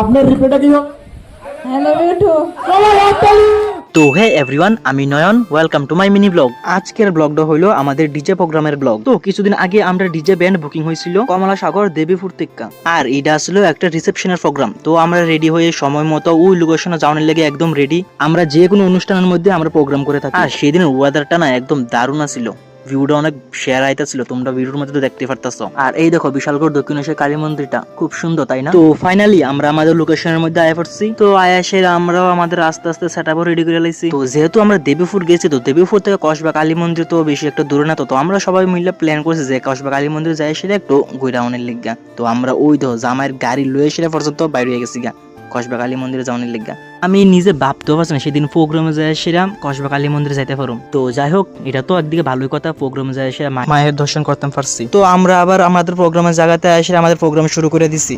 আপনার রিপ্লাইটা কি হবে? হ্যালো বেটু। তো হে এভরিওয়ান, আমি Nayan, welcome to my mini blog. আজকের ব্লগটা হইলো আমাদের ডিজে প্রোগ্রামের ব্লগ। তো কিছুদিন আগে আমরা ডিজে ব্যান্ড বুকিং হয়েছিল কমলা সাগর দেবীপুর থেকে, আর এটা আসলে একটা রিসেপশনের প্রোগ্রাম। তো আমরা রেডি হয়ে সময় মতো ওই লোকেশনে যাওয়ার লেগে একদম রেডি। আমরা যে কোনো অনুষ্ঠানের মধ্যে আমরা প্রোগ্রাম করে থাকি, আর সেদিনের ওয়েদারটা না একদম দারুণ ছিল। ভিউটা অনেক শেয়ার আইতাছিল, তোমরা ভিডিওর মধ্যে তো দেখতে পারতাছো। আর এই দেখো বিশালগড় দক্ষিণেশ্বর কালী মন্দিরটা খুব সুন্দর, তাই না? তো ফাইনালি আমরা আমাদের লোকেশনের মধ্যে আয়া পড়ছি। তো আয়াসে আমরাও আমাদের আস্তে আস্তে সেটআপও রেডি করে লাইছি। তো যেহেতু আমরা দেবীপুর গেছি, তো দেবীপুর থেকে কসবা কালী মন্দির তো বেশি একটা দূরে না। তো আমরা সবাই মিলে প্ল্যান করছি যে কসবা কালী মন্দির যাই সেটা একটু ঘুরাউনের লিগা। তো আমরা ওই তো জামাইয়ের গাড়ি লয়ে সেটা পর্যন্ত বাইরে হয়ে গেছি গা কসবা কালী মন্দিরে যাওয়ার লিগা। আমি নিজে ভাবতেও পারছি না সেদিন প্রোগ্রামে যায় সেরাম কসবা কালী মন্দিরে যাইতে পারুম। তো যাই হোক, এটা তো একদিকে ভালোই কথা, প্রোগ্রামে যায় এসে মায়ের দর্শন করতে পারছি। তো আমরা আবার আমাদের প্রোগ্রামের জায়গাতে এসে আমাদের প্রোগ্রাম শুরু করে দিছি।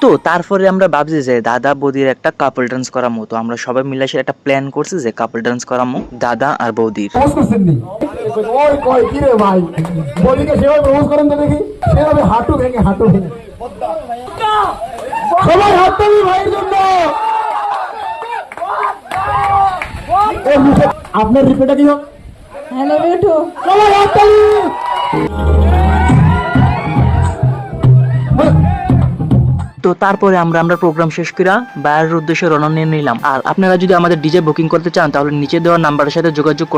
তো তারপরে আমরা ভাবছি যে দাদা বৌদির একটা কাপল ডান্স করার মতো, আমরা সবাই মিলে সে একটা প্ল্যান করছি যে কাপল ডান্স করামো দাদা আর বৌদির। প্রপোজ করছেন নি? ওই কই কি রে ভাই, বলিকে সেভাবে প্রপোজ করেন তো দেখি। সেভাবে হাঁটু ভেঙে সবাই হাত তালি ভাইয়ের জন্য। আপনার রিপ্লাইটা কি হবে? হ্যালো বেটু। সবাই হাত তালি। তো তারপরে আমরা প্রোগ্রাম শেষ করে বাইরের উদ্দেশ্যে রওনা নিয়ে নিলাম। আর আপনারা যদি আমাদের ডিজে বুকিং করতে চান তাহলে নিচে দেওয়া নাম্বারের সাথে যোগাযোগ